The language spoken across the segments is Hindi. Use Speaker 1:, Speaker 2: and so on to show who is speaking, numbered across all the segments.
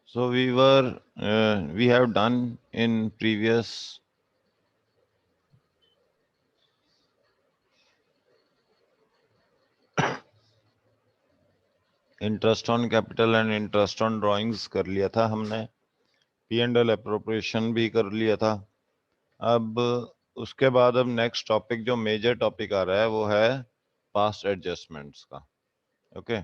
Speaker 1: So we have done in previous interest on capital and interest on drawings कर लिया था हमने, पी एंड एल अप्रोप्रिएशन भी कर लिया था। अब उसके बाद अब नेक्स्ट टॉपिक जो मेजर टॉपिक आ रहा है वो है पास्ट एडजस्टमेंट्स का। ओके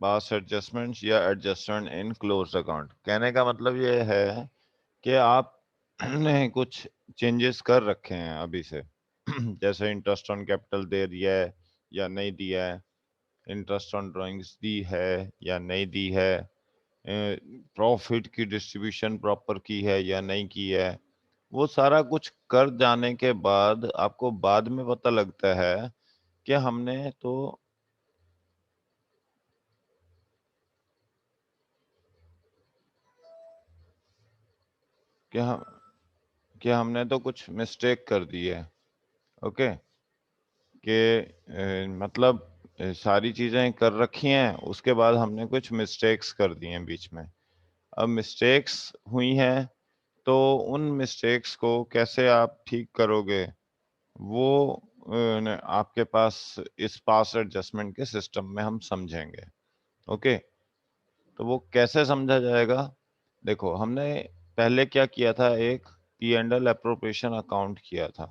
Speaker 1: पास्ट एडजस्टमेंट्स या एडजस्टमेंट इन क्लोज्ड अकाउंट, कहने का मतलब ये है कि आपने कुछ चेंजेस कर रखे हैं अभी से जैसे इंटरेस्ट ऑन कैपिटल दे दिया है या नहीं दिया है, इंटरेस्ट ऑन ड्राइंग्स दी है या नहीं दी है, प्रॉफिट की डिस्ट्रीब्यूशन प्रॉपर की है या नहीं की है। वो सारा कुछ कर जाने के बाद आपको बाद में पता लगता है कि हमने तो क्या कि हमने तो कुछ मिस्टेक कर दी है। ओके मतलब सारी चीजें कर रखी हैं, उसके बाद हमने कुछ मिस्टेक्स कर दी हैं बीच में। अब मिस्टेक्स हुई हैं तो उन मिस्टेक्स को कैसे आप ठीक करोगे वो आपके पास इस पास एडजस्टमेंट के सिस्टम में हम समझेंगे। ओके तो वो कैसे समझा जाएगा? देखो हमने पहले क्या किया था, एक P and L appropriation account किया था।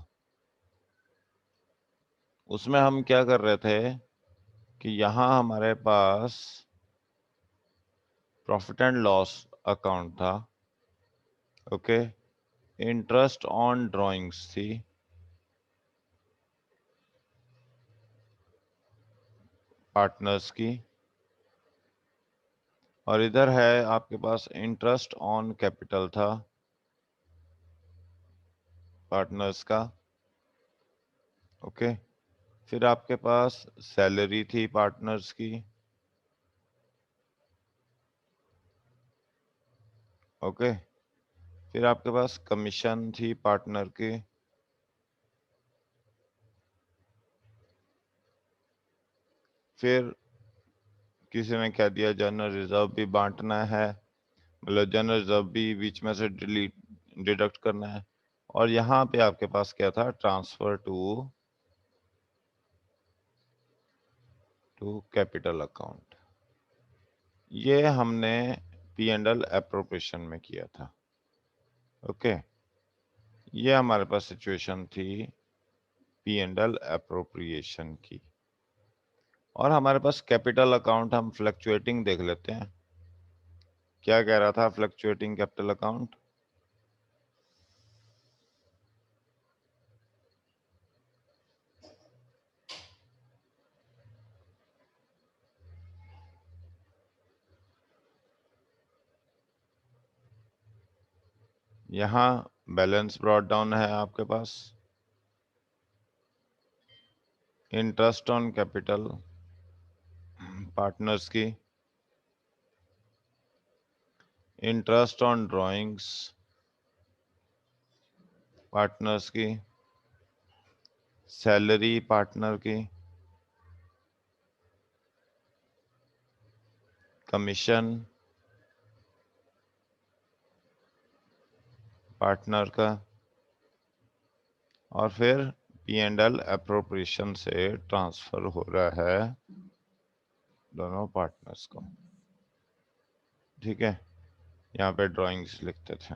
Speaker 1: उसमें हम क्या कर रहे थे कि यहाँ हमारे पास प्रॉफिट एंड लॉस अकाउंट था। ओके इंटरेस्ट ऑन ड्राइंग्स थी, पार्टनर्स की, और इधर है आपके पास इंटरेस्ट ऑन कैपिटल था पार्टनर्स का। ओके फिर आपके पास सैलरी थी पार्टनर्स की। ओके फिर आपके पास कमीशन थी पार्टनर की। फिर किसी ने कह दिया जनरल रिजर्व भी बांटना है, मतलब जनरल रिजर्व भी बीच में से डिडक्ट करना है। और यहाँ पे आपके पास क्या था, ट्रांसफर टू कैपिटल अकाउंट। ये हमने पी एंड एल एप्रोप्रिएशन में किया था। ओके ये हमारे पास सिचुएशन थी पी एंड एल एप्रोप्रिएशन की। और हमारे पास कैपिटल अकाउंट हम फ्लक्चुएटिंग देख लेते हैं। क्या कह रहा था फ्लक्चुएटिंग कैपिटल अकाउंट? यहाँ बैलेंस ब्रॉट डाउन है आपके पास, इंटरेस्ट ऑन कैपिटल पार्टनर्स की, इंटरेस्ट ऑन ड्राइंग्स पार्टनर्स की, सैलरी पार्टनर की, कमीशन पार्टनर का, और फिर पी एंड एल अप्रोप्रिएशन से ट्रांसफर हो रहा है दोनों पार्टनर्स को। ठीक है यहाँ पे ड्राइंग्स लिखते थे।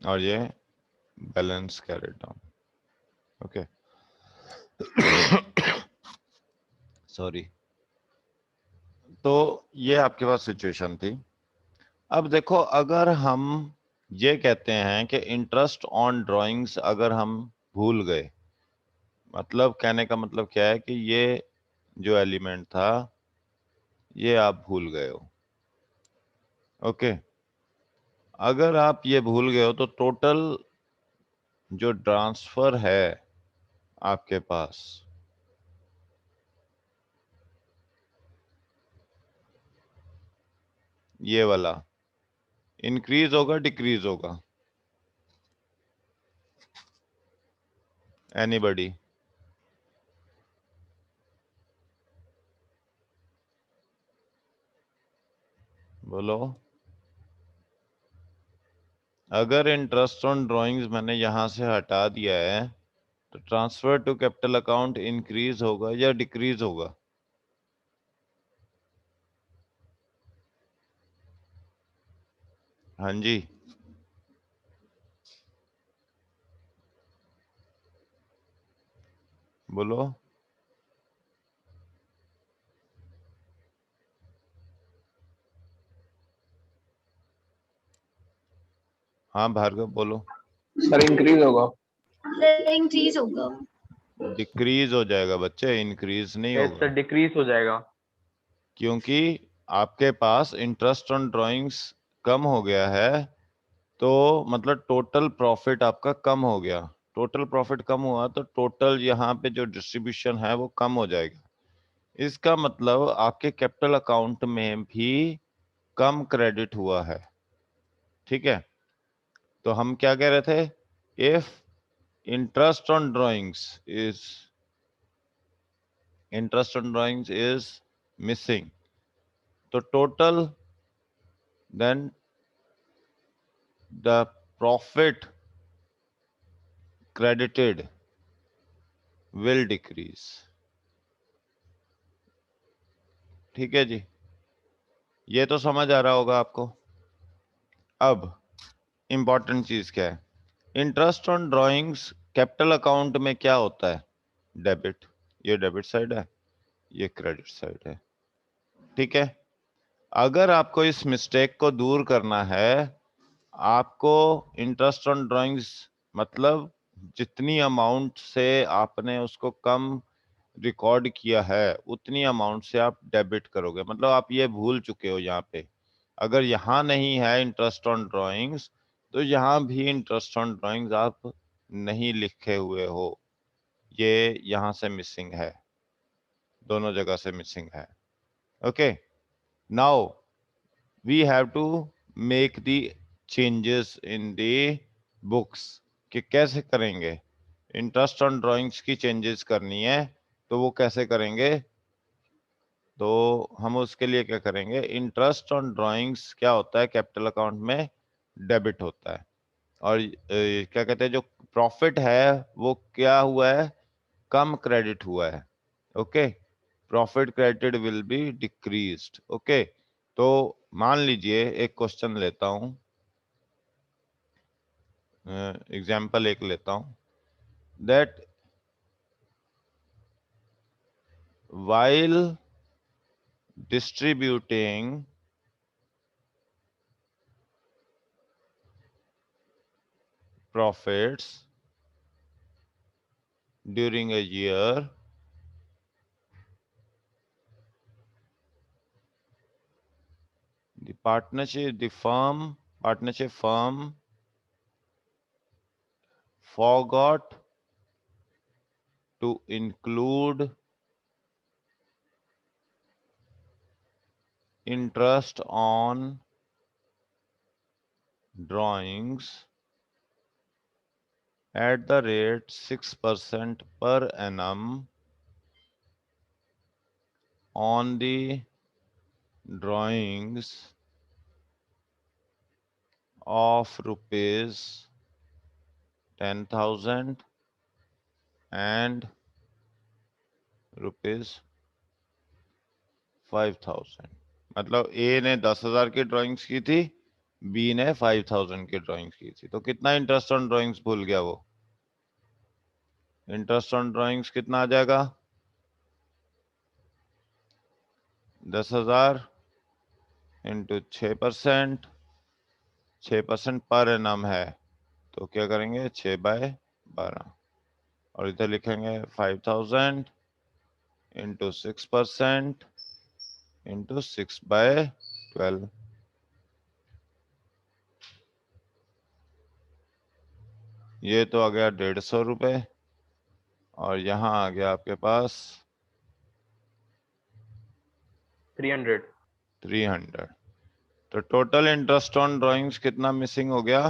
Speaker 1: और ये balance carried down. Okay sorry. तो ये आपके पास सिचुएशन थी। अब देखो अगर हम ये कहते हैं कि इंटरेस्ट ऑन ड्राइंग्स अगर हम भूल गए, मतलब कहने का मतलब क्या है कि ये जो एलिमेंट था ये आप भूल गए हो। ओके अगर आप ये भूल गए हो तो टोटल जो ट्रांसफर है आपके पास, ये वाला इंक्रीज होगा डिक्रीज होगा? एनीबडी? बोलो। अगर इंटरेस्ट ऑन ड्राइंग्स मैंने यहां से हटा दिया है तो transfer to capital account increase होगा या डिक्रीज होगा? हाँ जी, बोलो। हाँ भार्गव बोलो।
Speaker 2: सर इंक्रीज होगा।
Speaker 3: इंक्रीज होगा।
Speaker 1: डिक्रीज हो जाएगा बच्चे, इंक्रीज नहीं
Speaker 2: यस
Speaker 1: होगा।
Speaker 2: सर, डिक्रीज हो जाएगा।
Speaker 1: क्योंकि आपके पास इंटरेस्ट ऑन ड्राइंग्स कम हो गया है, तो मतलब टोटल प्रॉफिट आपका कम हो गया। टोटल प्रॉफिट कम हुआ तो टोटल यहाँ पे जो डिस्ट्रीब्यूशन है वो कम हो जाएगा। इसका मतलब आपके कैपिटल अकाउंट में भी कम क्रेडिट हुआ है। ठीक है, तो हम क्या कह रहे थे? If interest on drawings is missing, तो total then the profit credited will decrease। ठीक है जी, ये तो समझ आ रहा होगा आपको। अब इंपॉर्टेंट चीज क्या है? Interest on drawings capital account में क्या होता है? डेबिट। ये डेबिट साइड है, ये क्रेडिट साइड है। ठीक है, अगर आपको इस मिस्टेक को दूर करना है, आपको इंटरेस्ट ऑन ड्राइंग्स मतलब जितनी अमाउंट से आपने उसको कम रिकॉर्ड किया है उतनी अमाउंट से आप डेबिट करोगे। मतलब आप ये भूल चुके हो यहाँ पे, अगर यहाँ नहीं है इंटरेस्ट ऑन ड्राइंग्स तो यहाँ भी इंटरेस्ट ऑन ड्राइंग्स आप नहीं लिखे हुए हो, ये यहाँ से मिसिंग है, दोनों जगह से मिसिंग है। Okay, now we have to make the changes in the books. कि कैसे करेंगे? इंटरेस्ट ऑन ड्राइंग्स की चेंजेस करनी है तो वो कैसे करेंगे? तो हम उसके लिए क्या करेंगे? इंटरेस्ट ऑन ड्राइंग्स क्या होता है कैपिटल अकाउंट में? डेबिट होता है। और क्या कहते हैं, जो प्रॉफिट है वो क्या हुआ है? कम क्रेडिट हुआ है। Okay, profit credited will be decreased. Okay, तो मान लीजिए एक क्वेश्चन लेता हूं, एग्जाम्पल एक लेता हूं, that while distributing profits during a year, the partnership firm forgot to include interest on drawings at the rate 6% per annum on the drawings of rupees 10,000 and rupees 5,000। मतलब ए ने 10,000 की ड्राइंग्स की थी, बी ने 5,000 की ड्राइंग्स की थी, तो कितना इंटरेस्ट ऑन ड्राइंग्स भूल गया वो? इंटरेस्ट ऑन ड्राइंग्स कितना आ जाएगा? 10,000 इंटू 6%, 6% पर एनम है, तो क्या करेंगे? 6/12। और इधर लिखेंगे 5,000 इंटू 6% इंटू 6/12। ये तो आ गया 150 रुपये, और यहाँ आ गया आपके पास
Speaker 2: 300।
Speaker 1: 300। तो टोटल इंटरेस्ट ऑन ड्राइंग्स कितना मिसिंग हो गया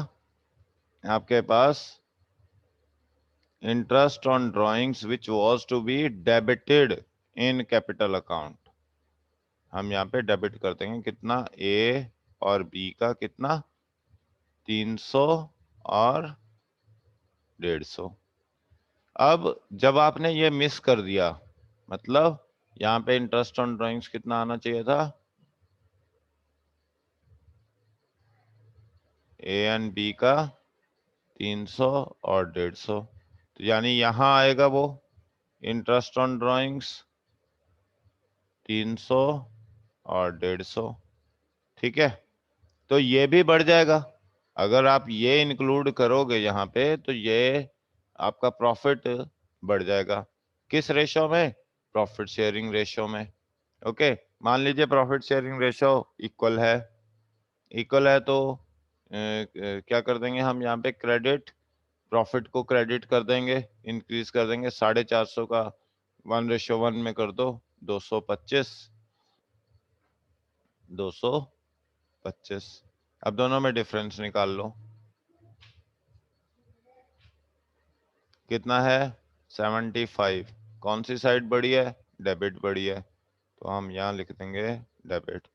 Speaker 1: आपके पास? Interest on drawings which was to be debited in capital account, हम यहाँ पे डेबिट कर देंगे कितना? ए और बी का कितना? 300 और 150। अब जब आपने ये मिस कर दिया, मतलब यहाँ पे इंटरेस्ट ऑन ड्राइंग्स कितना आना चाहिए था? ए एंड बी का 300 और 150, तो यानी यहाँ आएगा वो इंटरेस्ट ऑन ड्राइंग्स 300 और 150, ठीक है? तो ये भी बढ़ जाएगा। अगर आप ये इंक्लूड करोगे यहाँ पे तो ये आपका प्रॉफिट बढ़ जाएगा। किस रेशो में? प्रॉफिट शेयरिंग रेशो में। ओके, मान लीजिए प्रॉफिट शेयरिंग रेशो इक्वल है तो क्या कर देंगे हम यहाँ पे? क्रेडिट, प्रॉफिट को क्रेडिट कर देंगे, इंक्रीज कर देंगे। 450 का 1:1 में कर दो, 225। अब दोनों में डिफरेंस निकाल लो, कितना है? 75। कौन सी साइड बड़ी है? डेबिट बड़ी है, तो हम यहाँ लिख देंगे डेबिट।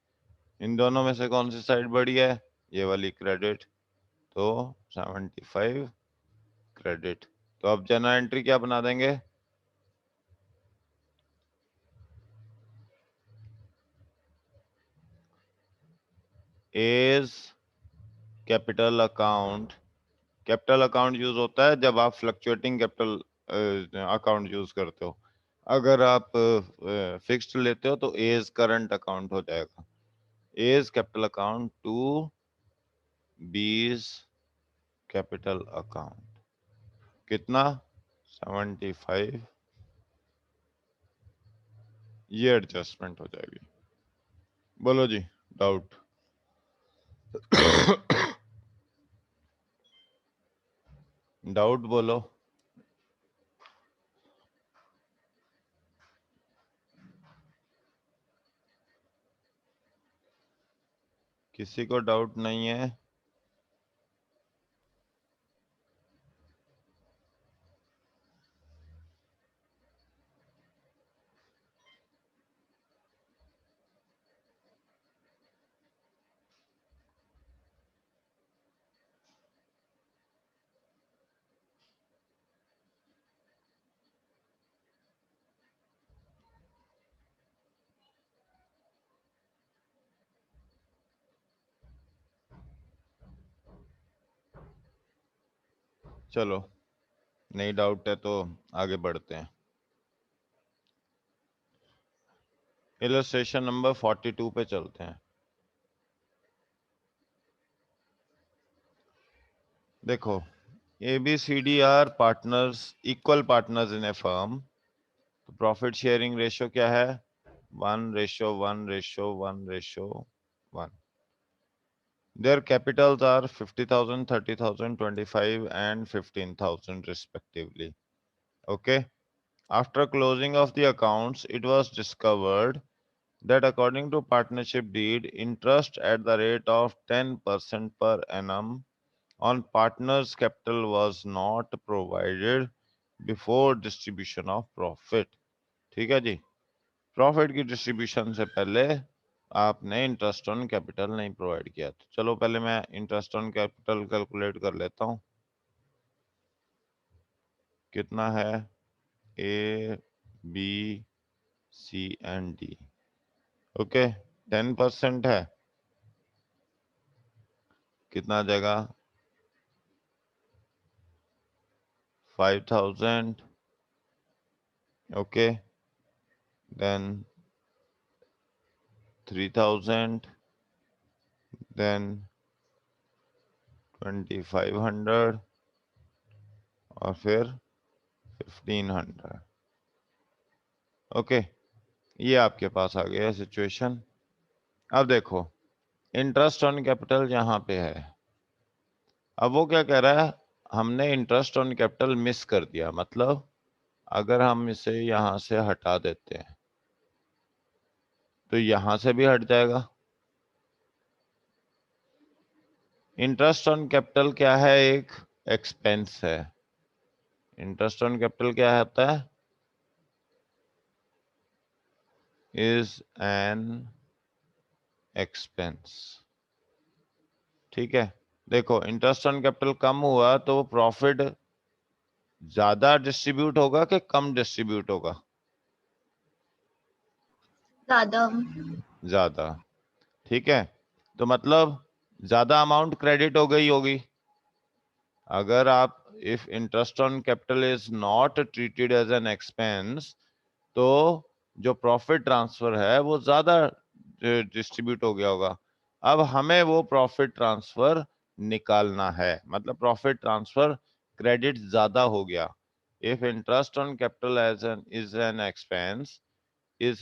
Speaker 1: इन दोनों में से कौन सी साइड बड़ी है? ये वाली, क्रेडिट, तो 75 क्रेडिट। तो अब जनरल एंट्री क्या बना देंगे? A's capital account. Capital account use होता है जब आप फ्लक्चुएटिंग कैपिटल अकाउंट यूज करते हो। अगर आप फिक्स्ड लेते हो तो एज करंट अकाउंट हो जाएगा। A's capital account to B's capital account, कितना? 75। ये एडजस्टमेंट हो जाएगी। बोलो जी, डाउट? डाउट बोलो। किसी को डाउट नहीं है? चलो, नहीं डाउट है तो आगे बढ़ते हैं। इलस्ट्रेशन नंबर 42 पे चलते हैं। देखो, ABCD are partners, equal partners in a firm. तो प्रॉफिट शेयरिंग रेशियो क्या है? 1:1:1:1:1। Their capitals are 50,000, 30,000, 25 and 15,000 respectively. Okay. After closing of the accounts, it was discovered that according to partnership deed, interest at the rate of 10% per annum on partners' capital was not provided before distribution of profit. ठीक है जी, प्रॉफिट की डिस्ट्रीब्यूशन से पहले आपने इंटरेस्ट ऑन कैपिटल नहीं प्रोवाइड किया। तो चलो पहले मैं इंटरेस्ट ऑन कैपिटल कैलकुलेट कर लेता हूँ। कितना है? A, B, C and D। Okay, 10% है, कितना आ जाएगा? 5,000। ओके, देन 3,000, देन 2,500 और फिर 1,500। ओके, ये आपके पास आ गया सिचुएशन। अब देखो, इंटरेस्ट ऑन कैपिटल यहाँ पे है। अब वो क्या कह रहा है? हमने इंटरेस्ट ऑन कैपिटल मिस कर दिया, मतलब अगर हम इसे यहां से हटा देते हैं तो यहां से भी हट जाएगा। इंटरेस्ट ऑन कैपिटल क्या है? एक एक्सपेंस है। इंटरेस्ट ऑन कैपिटल क्या होता है? Is an expense. ठीक है, देखो इंटरेस्ट ऑन कैपिटल कम हुआ तो प्रॉफिट ज्यादा डिस्ट्रीब्यूट होगा कि कम डिस्ट्रीब्यूट होगा?
Speaker 3: ज्यादा।
Speaker 1: ज्यादा। ठीक है, तो मतलब ज्यादा अमाउंट क्रेडिट हो गई होगी। अगर आप if interest on capital is not treated as an expense, तो जो प्रॉफिट ट्रांसफर है वो ज्यादा डिस्ट्रीब्यूट हो गया होगा। अब हमें वो प्रॉफिट ट्रांसफर निकालना है, मतलब प्रॉफिट ट्रांसफर क्रेडिट ज्यादा हो गया। If interest on capital as an is an expense is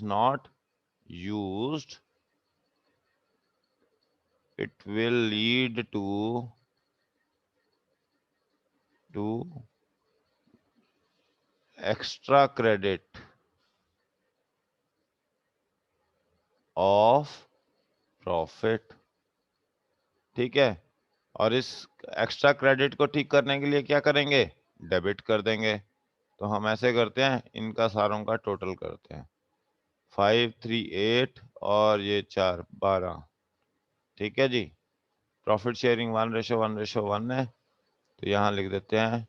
Speaker 1: not used, it will lead to extra credit of profit। ठीक है, और इस एक्स्ट्रा क्रेडिट को ठीक करने के लिए क्या करेंगे? डेबिट कर देंगे। तो हम ऐसे करते हैं, इनका सारों का टोटल करते हैं। 5 3 8 और ये 4 12। ठीक है जी, प्रॉफिट शेयरिंग 1:1:1 है, तो यहाँ लिख देते हैं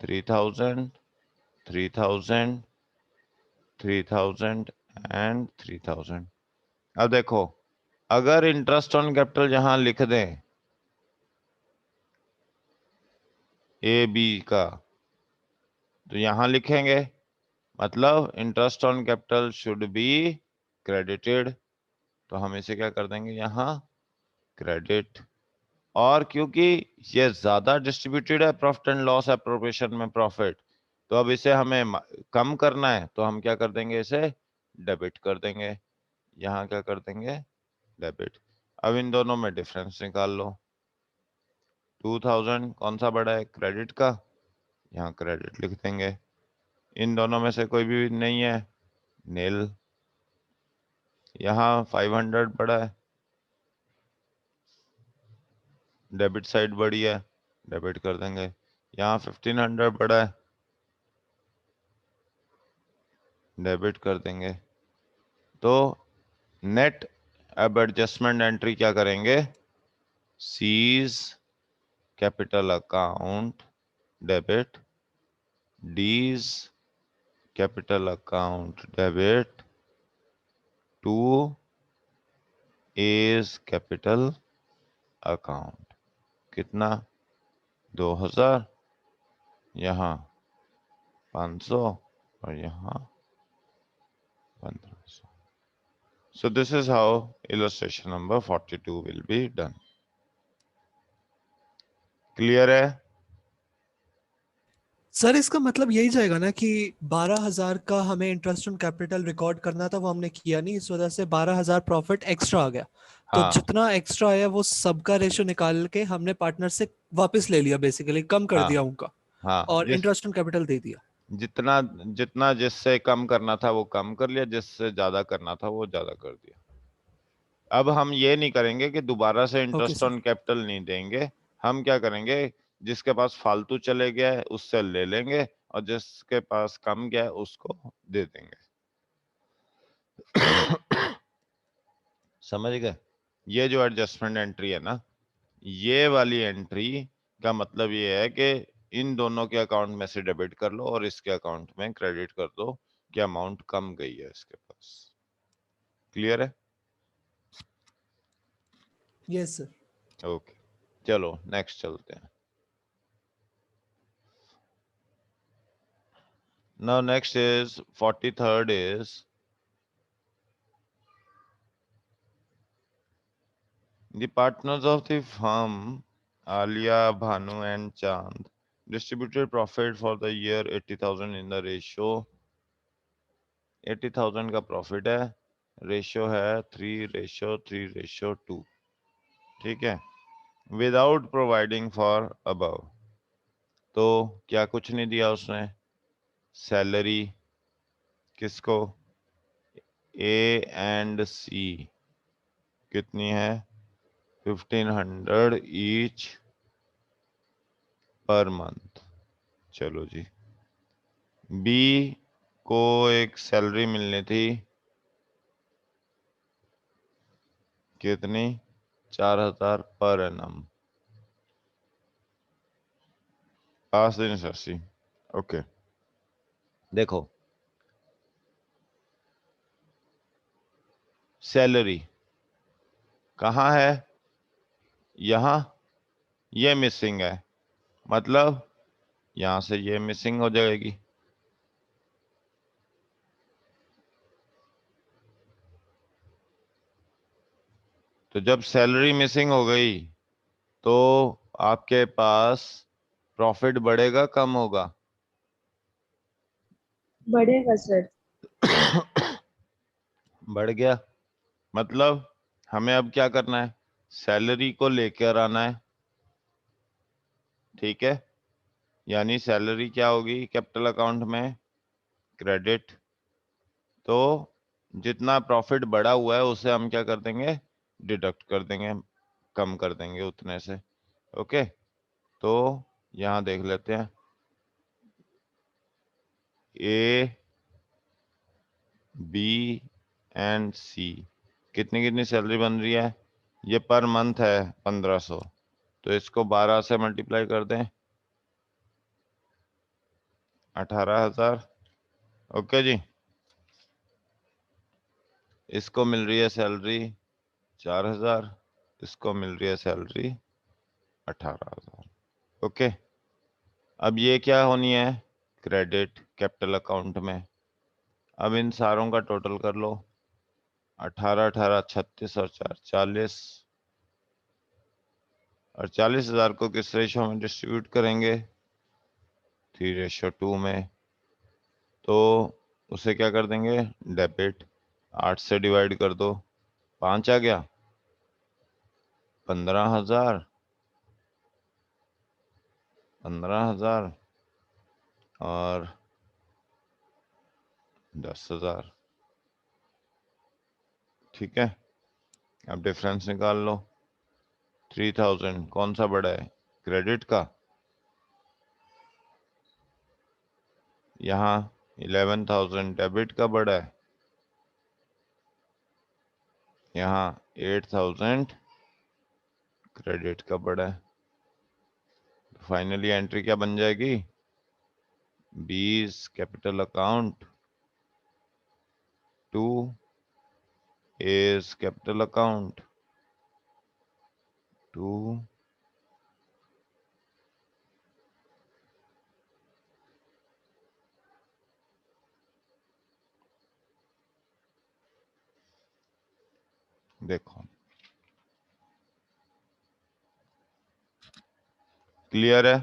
Speaker 1: 3000 3000 3000 एंड 3000। अब देखो, अगर इंटरेस्ट ऑन कैपिटल यहां लिख दें ए बी का, तो यहां लिखेंगे मतलब interest on capital should be credited, तो हम इसे क्या कर देंगे यहां? क्रेडिट। और क्योंकि ये ज्यादा डिस्ट्रीब्यूटेड है प्रॉफिट एंड लॉस एप्रोप्रिएशन में प्रॉफिट, तो अब इसे हमें कम करना है, तो हम क्या कर देंगे? इसे डेबिट कर देंगे। यहाँ क्या कर देंगे? डेबिट। अब इन दोनों में डिफरेंस निकाल लो। 2000 कौन सा बड़ा है? क्रेडिट का, यहाँ क्रेडिट लिख देंगे। इन दोनों में से कोई भी नहीं है, नील। यहाँ 500 बड़ा है, डेबिट साइड बड़ी है, डेबिट कर देंगे। यहाँ 1500 बड़ा है, डेबिट कर देंगे। तो नेट अब एडजस्टमेंट एंट्री क्या करेंगे? C's capital account debit, D's capital account debit to A's capital account. कितना? 2000, यहाँ 500 और यहाँ 1500। So this is how illustration number 42 will be done. Clear है?
Speaker 4: सर इसका मतलब यही जाएगा ना कि 12,000 का हमें इंटरेस्ट ऑन कैपिटल रिकॉर्ड करना था, वो हमने किया नहीं, इस वजह से 12,000 प्रॉफिट एक्स्ट्रा आ गया। तो
Speaker 1: हाँ
Speaker 4: जितना एक्स्ट्रा आया वो सबका रेशियो निकाल के हमने पार्टनर से वापस ले लिया, बेसिकली कम कर
Speaker 1: हाँ
Speaker 4: दिया उनका,
Speaker 1: हाँ,
Speaker 4: और इंटरेस्ट ऑन कैपिटल दे दिया।
Speaker 1: जितना जितना जिससे कम करना था वो कम कर लिया, जिससे ज्यादा करना था वो ज्यादा कर दिया। अब हम ये नहीं करेंगे कि दोबारा से
Speaker 4: okay
Speaker 1: interest
Speaker 4: sir.
Speaker 1: On capital नहीं देंगे। हम क्या करेंगे? जिसके पास फालतू चले गया है उससे ले लेंगे, और जिसके पास कम गया है उसको दे देंगे। समझ गए? ये जो एडजस्टमेंट एंट्री है ना, ये वाली एंट्री का मतलब ये है कि इन दोनों के अकाउंट में से डेबिट कर लो और इसके अकाउंट में क्रेडिट कर दो कि अमाउंट कम गई है इसके पास। क्लियर है?
Speaker 4: Yes sir.
Speaker 1: ओके, चलो नेक्स्ट चलते हैं। Now next is 43rd is the partners of the firm Alia, Bhanu and Chand distributed profit for the year 80,000 in the ratio 80,000 का प्रॉफिट है, रेशियो है 3:3:2। ठीक है, विदाउट प्रोवाइडिंग फॉर अबव। तो क्या कुछ नहीं दिया उसने? सैलरी किसको? ए एंड सी कितनी है 1500 ईच पर मंथ। चलो जी, बी को एक सैलरी मिलनी थी, कितनी 4000 पर एनम, 5 दिन 80। ओके, देखो सैलरी कहाँ है, यहाँ, ये मिसिंग है, मतलब यहां से ये मिसिंग हो जाएगी। तो जब सैलरी मिसिंग हो गई तो आपके पास प्रॉफिट बढ़ेगा कम होगा?
Speaker 5: बढ़ेगा सर।
Speaker 1: बढ़ गया। मतलब हमें अब क्या करना है, सैलरी को लेकर आना है, ठीक है। यानी सैलरी क्या होगी कैपिटल अकाउंट में, क्रेडिट। तो जितना प्रॉफिट बढ़ा हुआ है उसे हम क्या कर देंगे, डिडक्ट कर देंगे, कम कर देंगे उतने से। ओके, तो यहां देख लेते हैं, ए बी एंड सी कितनी कितनी सैलरी बन रही है, ये पर मंथ है 1500, तो इसको 12 से मल्टीप्लाई कर दें, 18,000। ओके जी, इसको मिल रही है सैलरी 4,000, इसको मिल रही है सैलरी 18,000। ओके, अब ये क्या होनी है, क्रेडिट कैपिटल अकाउंट में। अब इन सारों का टोटल कर लो, 18 18 36 और 4 40, और 40,000 को किस रेशो में डिस्ट्रीब्यूट करेंगे, 3:2 में। तो उसे क्या कर देंगे, डेबिट, 8 से डिवाइड कर दो, 5 आ गया, 15,000, 15,000 और 10,000। ठीक है, अब डिफरेंस निकाल लो, 3,000 कौन सा बड़ा है, क्रेडिट का, यहाँ 11,000 डेबिट का बड़ा है, यहाँ 8,000 क्रेडिट का बड़ा है। फाइनली एंट्री क्या बन जाएगी, 20 capital account, 2 is capital account, 2 देखो क्लियर है,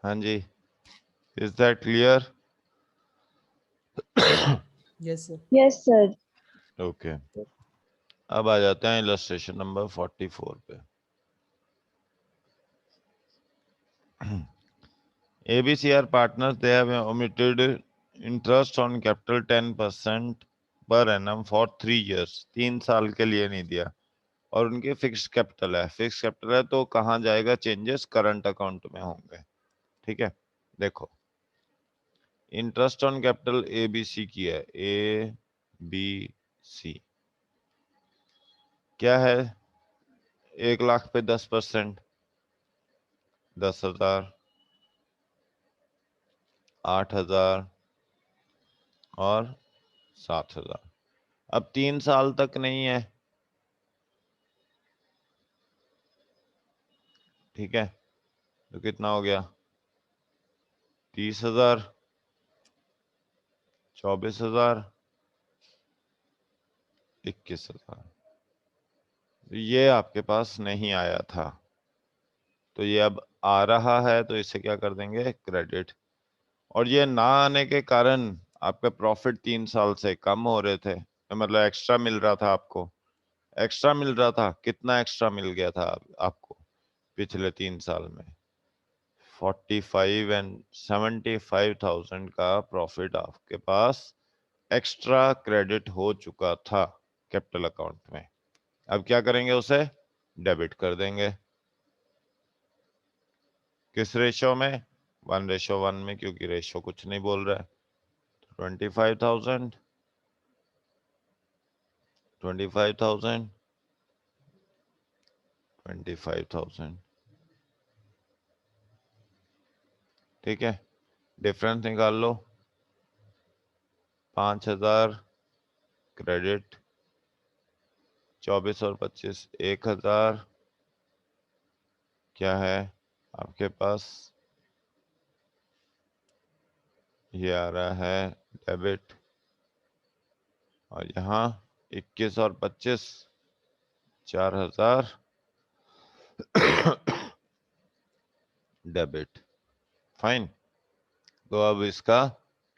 Speaker 1: हाँ जी, is that clear?
Speaker 4: Yes sir.
Speaker 5: Yes sir.
Speaker 1: Okay, अब आ जाते हैं इलस्ट्रेशन नंबर 44 पे। ABC are partners, they have omitted interest on capital 10% per annum for 3 years, 3 साल के लिए नहीं दिया, और उनके फिक्स कैपिटल है, फिक्स कैपिटल है तो कहाँ जाएगा, चेंजेस करंट अकाउंट में होंगे। ठीक है, देखो इंटरेस्ट ऑन कैपिटल ABC की है, ABC क्या है, 1 लाख पे 10%, 10,000, 8,000 और 7,000। अब 3 साल तक नहीं है, ठीक है, तो कितना हो गया, 30,000, 24,000, 21,000। ये आपके पास नहीं आया था, तो ये अब आ रहा है, तो इसे क्या कर देंगे, क्रेडिट। और ये ना आने के कारण आपका प्रॉफिट 3 साल से कम हो रहे थे, मतलब एक्स्ट्रा मिल रहा था आपको, एक्स्ट्रा मिल रहा था, कितना एक्स्ट्रा मिल गया था आपको पिछले 3 साल में, 45 एंड 75,000 का प्रॉफिट आपके पास एक्स्ट्रा क्रेडिट हो चुका था कैपिटल अकाउंट में। अब क्या करेंगे, उसे डेबिट कर देंगे। किस रेशो में? 1:1 में, क्योंकि रेशो कुछ नहीं बोल रहा है। 25,000 25,000 25,000, ठीक है। डिफरेंस निकाल लो। 5,000 क्रेडिट, 24 और 25 1,000 क्या है आपके पास, ये आ रहा है डेबिट, और यहाँ 21 और 25 4,000 डेबिट। फाइन। तो अब इसका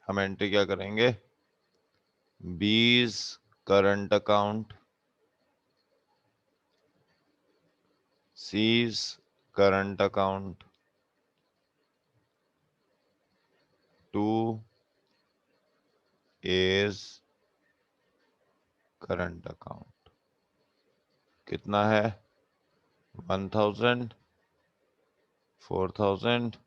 Speaker 1: हम एंट्री क्या करेंगे, 20 current account, C's current account, 2 A's current account. कितना है? 1,000, 4,000,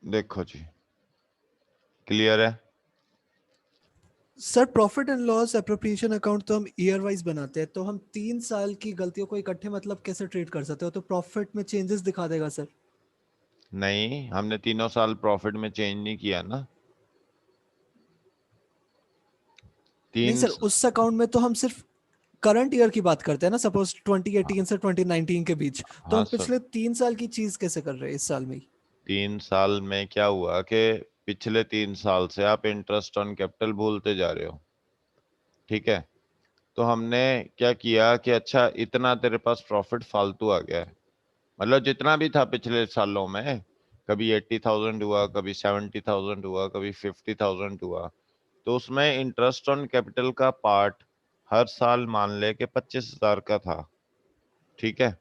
Speaker 1: देखो जी, क्लियर है?
Speaker 4: Sir profit and loss appropriation account तो हम ईयर वाइज बनाते हैं, तो हम 3 साल की गलतियों को इकट्ठे मतलब कैसे ट्रीट कर सकते हो? तो प्रॉफिट में चेंजेस दिखा देगा सर?
Speaker 1: नहीं, हमने तीनों साल प्रॉफिट में चेंज नहीं किया ना।
Speaker 4: नहीं सर, उस अकाउंट में तो हम सिर्फ करंट ईयर की बात करते हैं ना, सपोज 2018 से 2019 के बीच, तो
Speaker 1: हाँ
Speaker 4: हम
Speaker 1: सर,
Speaker 4: पिछले 3 साल की चीज कैसे कर रहे हैं इस साल में ही?
Speaker 1: 3 साल में क्या हुआ कि पिछले 3 साल से आप इंटरेस्ट ऑन कैपिटल भूलते जा रहे हो, ठीक है। तो हमने क्या किया कि अच्छा इतना तेरे पास प्रॉफिट फालतू आ गया है, मतलब जितना भी था पिछले सालों में, कभी 80,000 हुआ, कभी 70,000 हुआ, कभी 50,000 हुआ, तो उसमें इंटरेस्ट ऑन कैपिटल का पार्ट हर साल मान ले के 25,000 का था, ठीक है।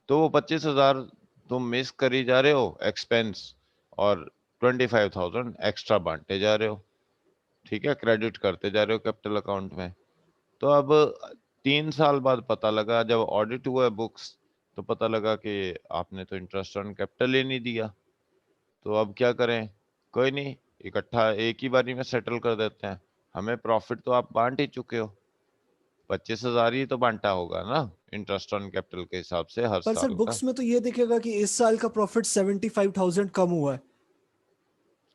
Speaker 1: तो वो 25,000 तुम मिस करी जा रहे हो एक्सपेंस, और 25,000 एक्स्ट्रा बांटे जा रहे हो, ठीक है, क्रेडिट करते जा रहे हो कैपिटल अकाउंट में। तो अब 3 साल बाद पता लगा, जब ऑडिट हुआ बुक्स, तो पता लगा कि आपने तो इंटरेस्ट ऑन कैपिटल ही नहीं दिया। तो अब क्या करें? कोई नहीं, इकट्ठा एक ही बारी में सेटल कर देते हैं। हमें प्रॉफिट तो आप बांट ही चुके हो, 25,000 ही तो बांटा होगा ना इंटरेस्ट ऑन कैपिटल के हिसाब से हर
Speaker 4: पर सर
Speaker 1: साल का।
Speaker 4: बुक्स में तो ये दिखेगा कि इस साल का प्रॉफिट 75,000 कम हुआ है।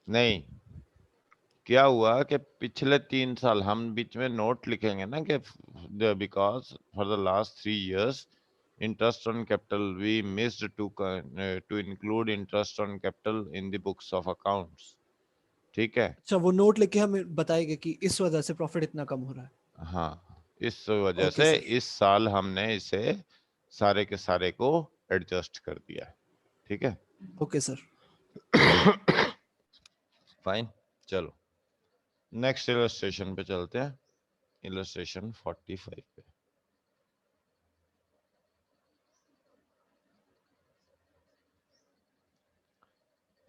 Speaker 1: नहीं, क्या हुआ कि पिछले 3 साल हम बीच में नोट लिखेंगे ना कि because for the last 3 years interest on capital we missed to include interest on capital in the books of accounts, ठीक है।
Speaker 4: अच्छा, वो नोट लेके हमें बताएगा कि इस वजह से प्रॉफिट इतना कम हो रहा है।
Speaker 1: हाँ, इस वजह
Speaker 4: ओके
Speaker 1: से
Speaker 4: सर।
Speaker 1: इस साल हमने इसे सारे के सारे को एडजस्ट कर दिया है, ठीक है।
Speaker 4: Okay sir.
Speaker 1: फाइन, चलो नेक्स्ट इलस्ट्रेशन पे चलते हैं, इलस्ट्रेशन 45 पे।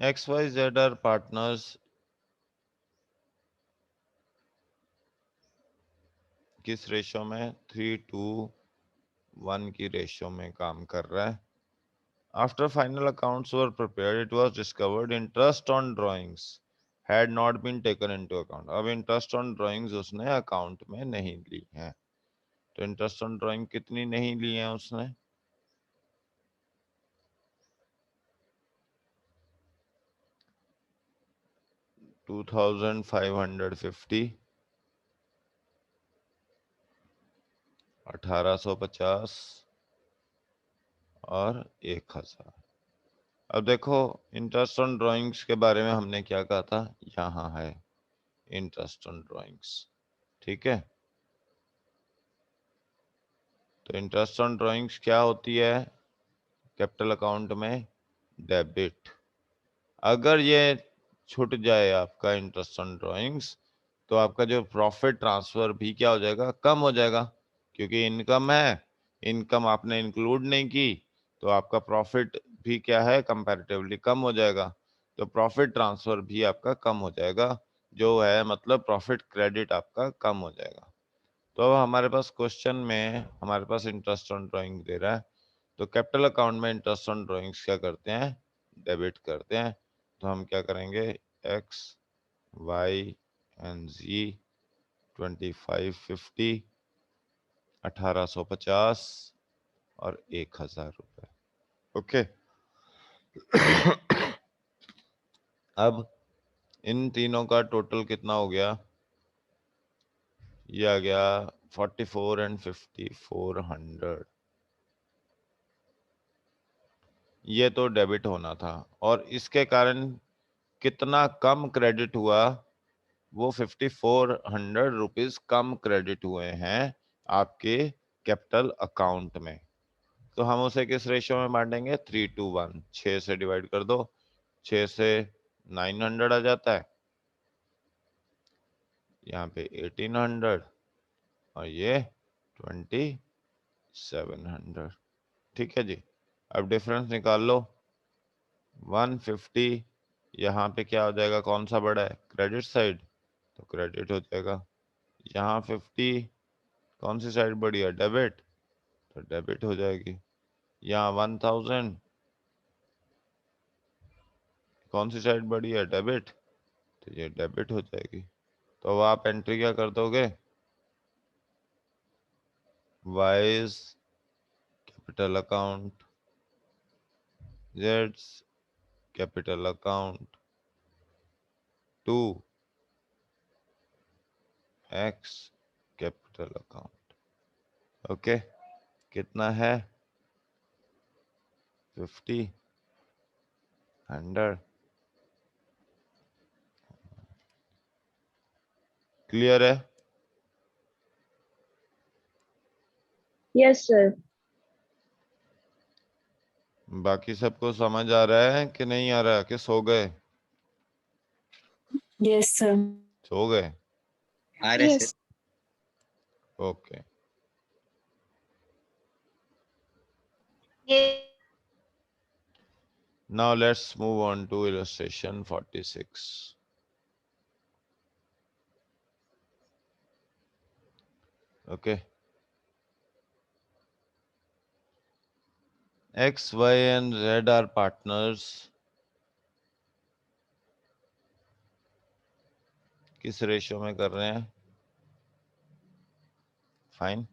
Speaker 1: XYZ are partners किस रेशो में? 3:1 की रेशो में काम कर रहा है। After final accounts were prepared, it was discovered interest on drawings had not been taken into account. अब इंटरेस्ट ऑन ड्राइंग्स उसने अकाउंट में नहीं ली है। तो इंटरेस्ट ऑन ड्राइंग कितनी नहीं ली है उसने? $2,550, 1,850 और 1,000। अब देखो, इंटरेस्ट ऑन ड्राइंग्स के बारे में हमने क्या कहा था, यहाँ है इंटरेस्ट ऑन ड्राइंग्स, ठीक है। तो इंटरेस्ट ऑन ड्राइंग्स क्या होती है कैपिटल अकाउंट में? डेबिट। अगर ये छूट जाए आपका इंटरेस्ट ऑन ड्राइंग्स, तो आपका जो प्रॉफिट ट्रांसफर भी क्या हो जाएगा? कम हो जाएगा, क्योंकि इनकम है इनकम आपने इंक्लूड नहीं की तो आपका प्रॉफिट भी क्या है, कंपैरेटिवली कम हो जाएगा। तो प्रॉफिट ट्रांसफर भी आपका कम हो जाएगा, जो है मतलब प्रॉफिट क्रेडिट आपका कम हो जाएगा। तो अब हमारे पास क्वेश्चन में हमारे पास इंटरेस्ट ऑन ड्राइंग दे रहा है, तो कैपिटल अकाउंट में इंटरेस्ट ऑन ड्राइंग्स क्या करते हैं, डेबिट करते हैं। तो हम क्या करेंगे, एक्स वाई एंड जी 2550 1850 और 1000 रुपए। ओके अब इन तीनों का टोटल कितना हो गया, ये आ गया 44 एंड 50 400। ये तो डेबिट होना था और इसके कारण कितना कम क्रेडिट हुआ, वो 5400 रुपीज कम क्रेडिट हुए हैं आपके कैपिटल अकाउंट में। तो हम उसे किस रेशियो में बांटेंगे, 3:1। 6 से डिवाइड कर दो, 6 से 900 आ जाता है, यहाँ पे 1800 और ये 2700। ठीक है जी। अब डिफरेंस निकाल लो, 150 यहाँ पे क्या हो जाएगा, कौन सा बड़ा है, क्रेडिट साइड, तो क्रेडिट हो जाएगा। यहाँ 50 कौन सी साइड बड़ी है, डेबिट, तो डेबिट हो जाएगी। यहाँ 1000 कौन सी साइड बड़ी है, डेबिट, तो ये डेबिट हो जाएगी। तो अब आप एंट्री क्या कर दोगे, वाइज कैपिटल अकाउंट, जेड्स capital account to X capital account. Okay, कितना है, 50 100। क्लियर है?
Speaker 5: Yes sir.
Speaker 1: बाकी सबको समझ आ रहा है कि नहीं आ रहा, कि सो गए,
Speaker 5: यस सर।
Speaker 1: सो गए?
Speaker 6: आ रहा है सर।
Speaker 1: ओके,
Speaker 3: ये
Speaker 1: now let's move on to illustration 46. Okay, x, y and z are partners. किस रेशियो में कर रहे हैं, fine.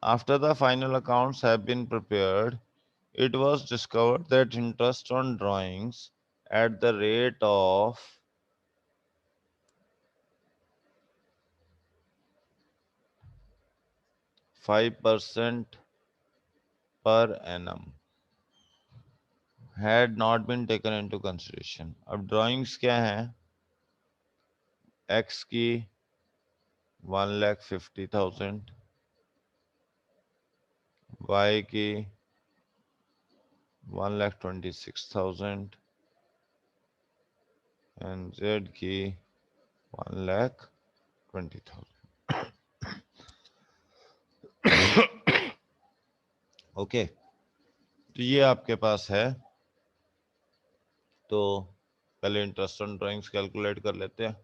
Speaker 1: After the final accounts have been prepared, it was discovered that interest on drawings at the rate of 5% per annum had not been taken into consideration. अब drawings क्या हैं, x की 1,50,000, y की 1,26,000 and z की 1,20,000। ओके, तो ये आपके पास है। तो पहले इंटरेस्ट ऑन ड्राइंग्स कैलकुलेट कर लेते हैं।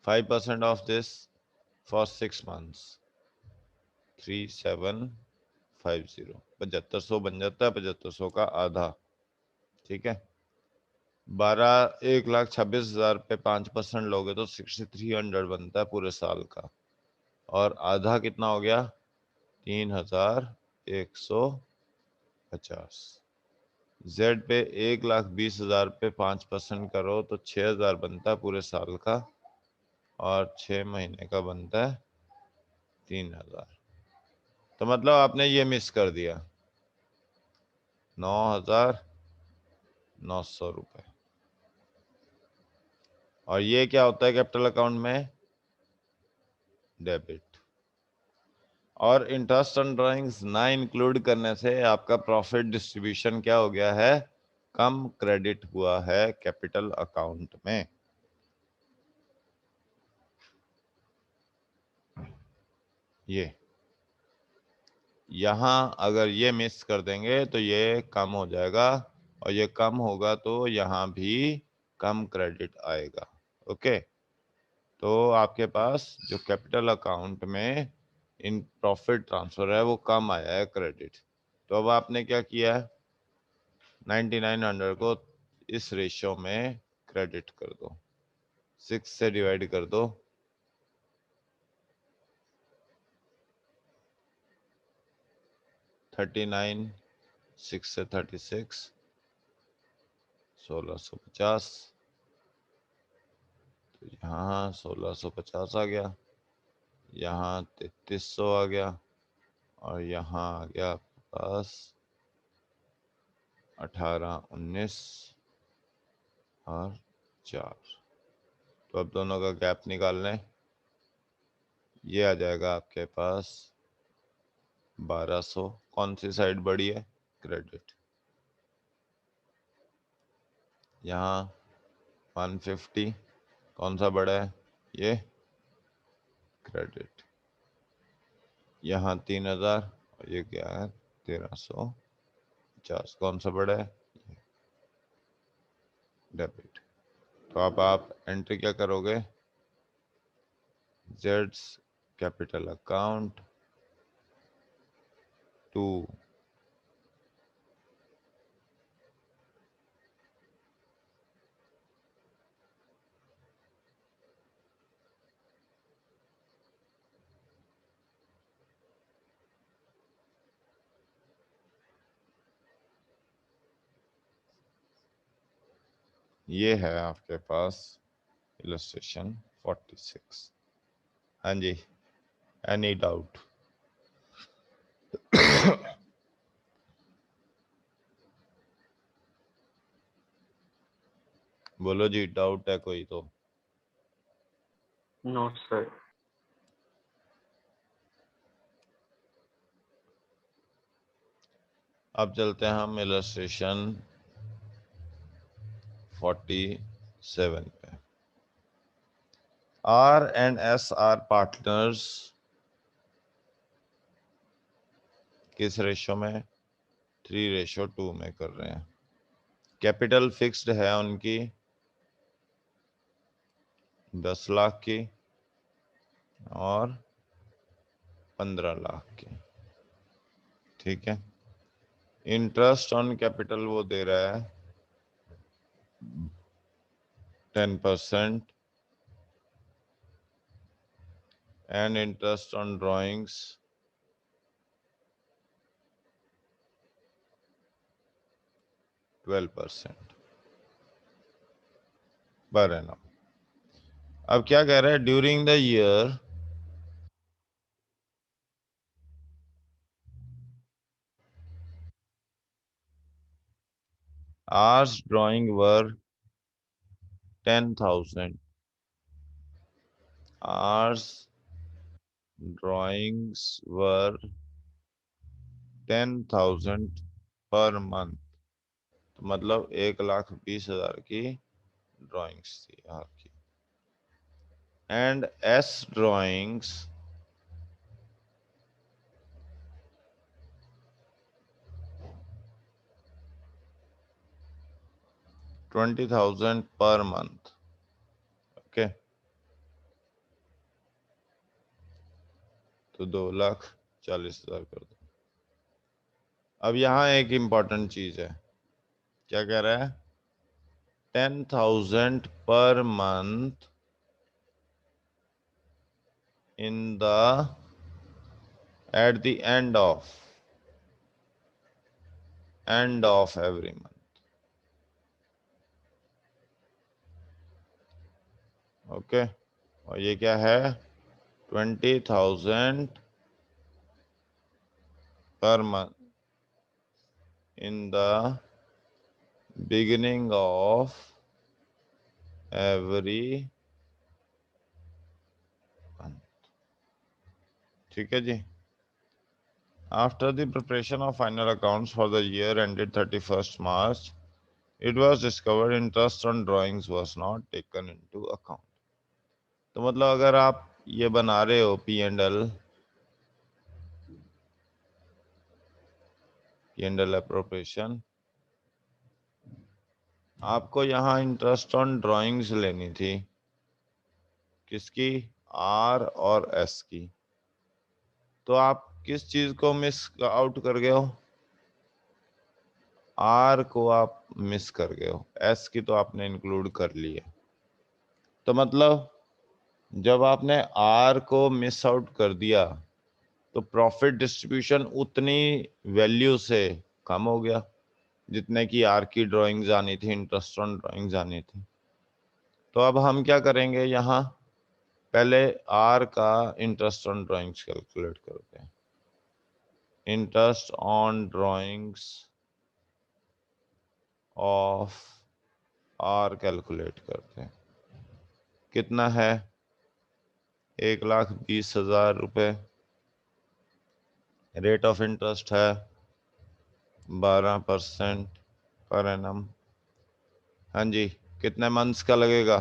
Speaker 1: Five % of this for 6 months 3750, 7500 बन जाता है, 7500 का आधा। ठीक है, 1,26,000 पे 5% लोगे तो 6300 बनता है पूरे साल का, और आधा कितना हो गया, 3,150। जेड पे 1,20,000 पे 5% करो तो 6,000 बनता है पूरे साल का, और 6 महीने का बनता है 3,000। तो मतलब आपने ये मिस कर दिया, 9,900 रुपए। और ये क्या होता है कैपिटल अकाउंट में, डेबिट। और इंटरेस्ट ऑन ड्राइंग्स ना इंक्लूड करने से आपका प्रॉफिट डिस्ट्रीब्यूशन क्या हो गया है, कम क्रेडिट हुआ है कैपिटल अकाउंट में। ये यहाँ अगर ये मिस कर देंगे तो ये कम हो जाएगा, और ये कम होगा तो यहाँ भी कम क्रेडिट आएगा। ओके, तो आपके पास जो कैपिटल अकाउंट में इन प्रॉफिट ट्रांसफर है वो कम आया है क्रेडिट। तो अब आपने क्या किया है, 9900 को इस रेशियो में क्रेडिट कर दो, 6 से डिवाइड कर दो, 39, 6 से 36, 1650, तो यहाँ 1650 आ गया, यहाँ 3300 आ गया, और यहाँ आ गया आपके पास 18, 19 और 4। तो अब दोनों का गैप निकाल लें, ये आ जाएगा आपके पास 1200। कौन सी साइड बड़ी है, क्रेडिट। यहाँ 150, कौन सा बड़ा है, ये क्रेडिट। यहाँ 3000, और ये क्या है 1350, कौन सा बड़ा है, डेबिट। तो अब आप एंट्री क्या करोगे, जेड्स कैपिटल अकाउंट टू ये है आपके पास इलस्ट्रेशन 46। हाँ जी, एनी डाउट? बोलो जी, डाउट है कोई तो?
Speaker 2: No sir.
Speaker 1: अब चलते हैं हम इलस्ट्रेशन 47 पे। R and S are partners किस रेशो में, 3:2 में कर रहे हैं। कैपिटल फिक्स्ड है उनकी 10 लाख की और 15 लाख की, ठीक है। इंटरेस्ट ऑन कैपिटल वो दे रहा है 10%, and interest on drawings 12% per annum. अब क्या कह रहा है, during the year R's drawing were 10,000, R's drawings were 10,000 per month, तो मतलब 1,20,000 की ड्राइंग्स थी आपकी। And S drawings 20,000 per month, okay. तो 2,40,000 कर दो। अब यहाँ एक इम्पॉर्टेंट चीज है, क्या कह रहा है, 10,000 per month in the at the end of every month, okay. और ये क्या है, 20,000 per month in the beginning of every month, ठीक है जी। After the preparation of final accounts for the year ended 31st March, it was discovered interest on drawings was not taken into account। तो मतलब अगर आप ये बना रहे हो P&L P&L appropriation। आपको यहाँ इंटरेस्ट ऑन ड्राइंग्स लेनी थी, किसकी? R और S की। तो आप किस चीज को मिस आउट कर गए हो? R को आप मिस कर गए हो, S की तो आपने इंक्लूड कर ली है। तो मतलब जब आपने R को मिस आउट कर दिया तो प्रॉफिट डिस्ट्रीब्यूशन उतनी वैल्यू से कम हो गया जितने की R की ड्राइंग्स आनी थी, इंटरेस्ट ऑन ड्राइंग्स आनी थी। तो अब हम क्या करेंगे, यहाँ पहले R का इंटरेस्ट ऑन ड्राइंग्स कैलकुलेट करते हैं। Interest on drawings of R calculate करते हैं। कितना है? 1,20,000 रुपए। रेट ऑफ इंटरेस्ट है 12% पर एनम। हाँ जी, कितने मंथ्स का लगेगा?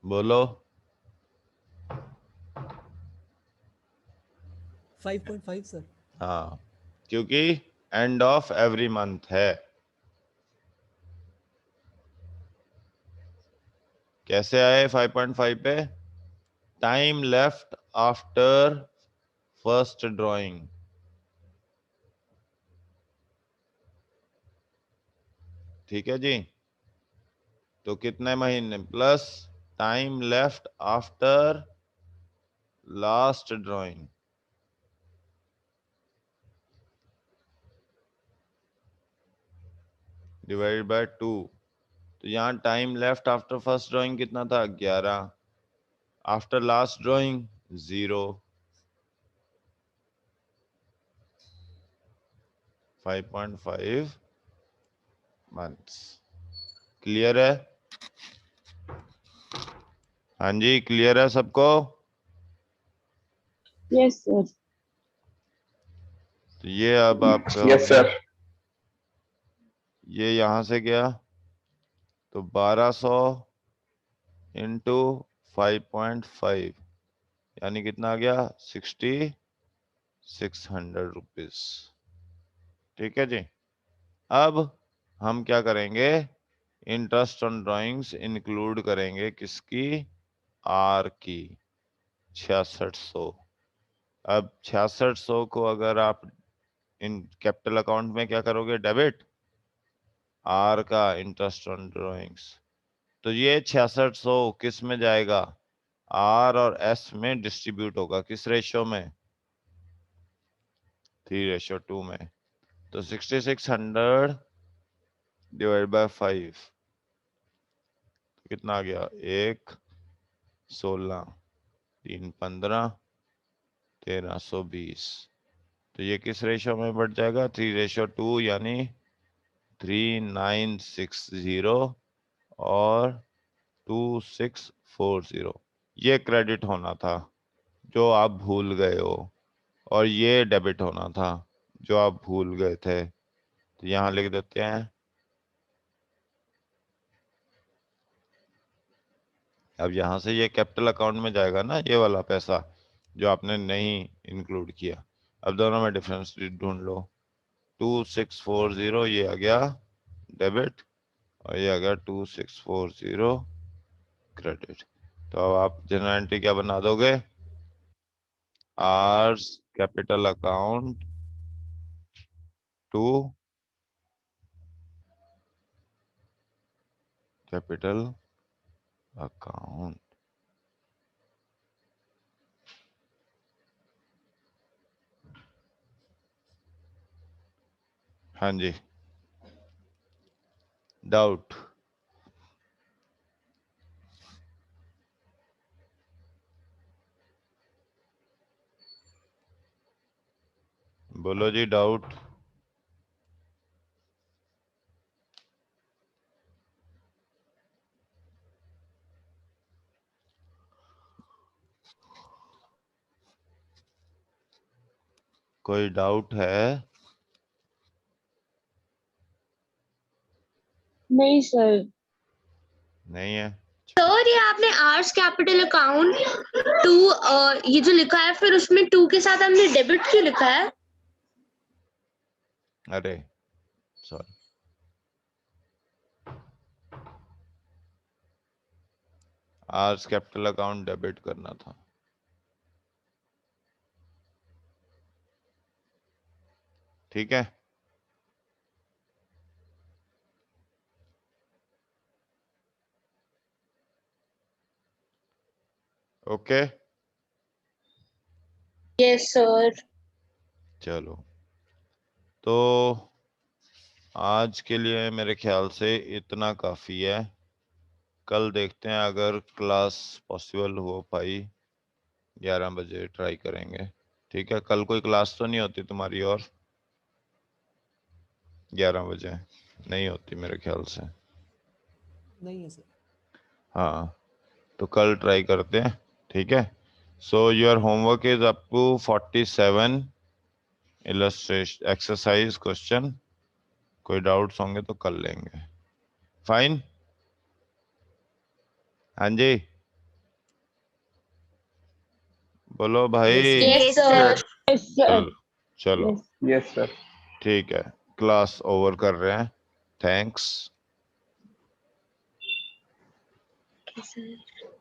Speaker 1: बोलो।
Speaker 4: 5.5 सर।
Speaker 1: हाँ, क्योंकि एंड ऑफ एवरी मंथ है। कैसे आए 5.5 पे? Time left after first drawing. ठीक है जी। तो कितने महीने plus time left after last drawing, divided by 2। तो यहाँ time left after first drawing कितना था? 11। After last drawing 0। 5.5 months. Clear है? हाँ जी, क्लियर है सबको?
Speaker 5: Yes, sir.
Speaker 1: तो ये अब आपका हो
Speaker 2: यस
Speaker 1: गया,
Speaker 2: सर।
Speaker 1: ये यहां से गया तो 1200 इंटू 5.5 यानी कितना आ गया? 6,600 रुपीज। ठीक है जी। अब हम क्या करेंगे, इंटरेस्ट ऑन ड्राइंग्स इंक्लूड करेंगे किसकी? R की 6600। अब 6600 को अगर आप इन कैपिटल अकाउंट में क्या करोगे? डेबिट R का इंटरेस्ट ऑन ड्राइंग्स। तो ये 6600 किस में जाएगा? R और S में डिस्ट्रीब्यूट होगा। किस रेशियो में? 3:2 में। तो 6600 डिवाइड बाय 5 कितना आ गया? 1, 16, 3, 15, 1320। तो ये किस रेशियो में बढ़ जाएगा? 3:2 यानी 3960 और 2640। ये क्रेडिट होना था जो आप भूल गए हो, और ये डेबिट होना था जो आप भूल गए थे। तो यहाँ लिख देते हैं। अब यहाँ से ये कैपिटल अकाउंट में जाएगा ना, ये वाला पैसा जो आपने नहीं इंक्लूड किया। अब दोनों में डिफरेंस ढूंढ लो। 2640 ये आ गया डेबिट और ये आ गया 2640 क्रेडिट। तो अब आप जनरल एंट्री क्या बना दोगे? R's capital account to capital account. हाँ जी, डाउट? बोलो जी, डाउट? कोई डाउट है?
Speaker 5: नहीं सर।
Speaker 1: नहीं है?
Speaker 3: सर ये आपने आर्स कैपिटल अकाउंट टू ये जो लिखा है फिर उसमें टू के साथ हमने डेबिट क्यों लिखा है?
Speaker 1: अरे sorry, R's capital account debit करना था। ठीक है, ओके।
Speaker 3: Yes sir.
Speaker 1: चलो, तो आज के लिए मेरे ख्याल से इतना काफी है। कल देखते हैं अगर क्लास पॉसिबल हो पाई, 11 बजे ट्राई करेंगे। ठीक है, कल कोई क्लास तो नहीं होती तुम्हारी? और 11 बजे नहीं होती मेरे ख्याल से।
Speaker 4: नहीं है सर।
Speaker 1: हाँ, तो कल ट्राई करते हैं। ठीक है, so your homework is up to 47 illustration exercise question. कोई डाउट्स होंगे तो कर लेंगे। फाइन, हाँ जी, बोलो भाई।
Speaker 3: Yes sir.
Speaker 5: Yes, sir.
Speaker 1: चलो चलो,
Speaker 5: Yes.
Speaker 2: Yes sir.
Speaker 1: ठीक है, क्लास ओवर कर रहे हैं। थैंक्स।
Speaker 3: सर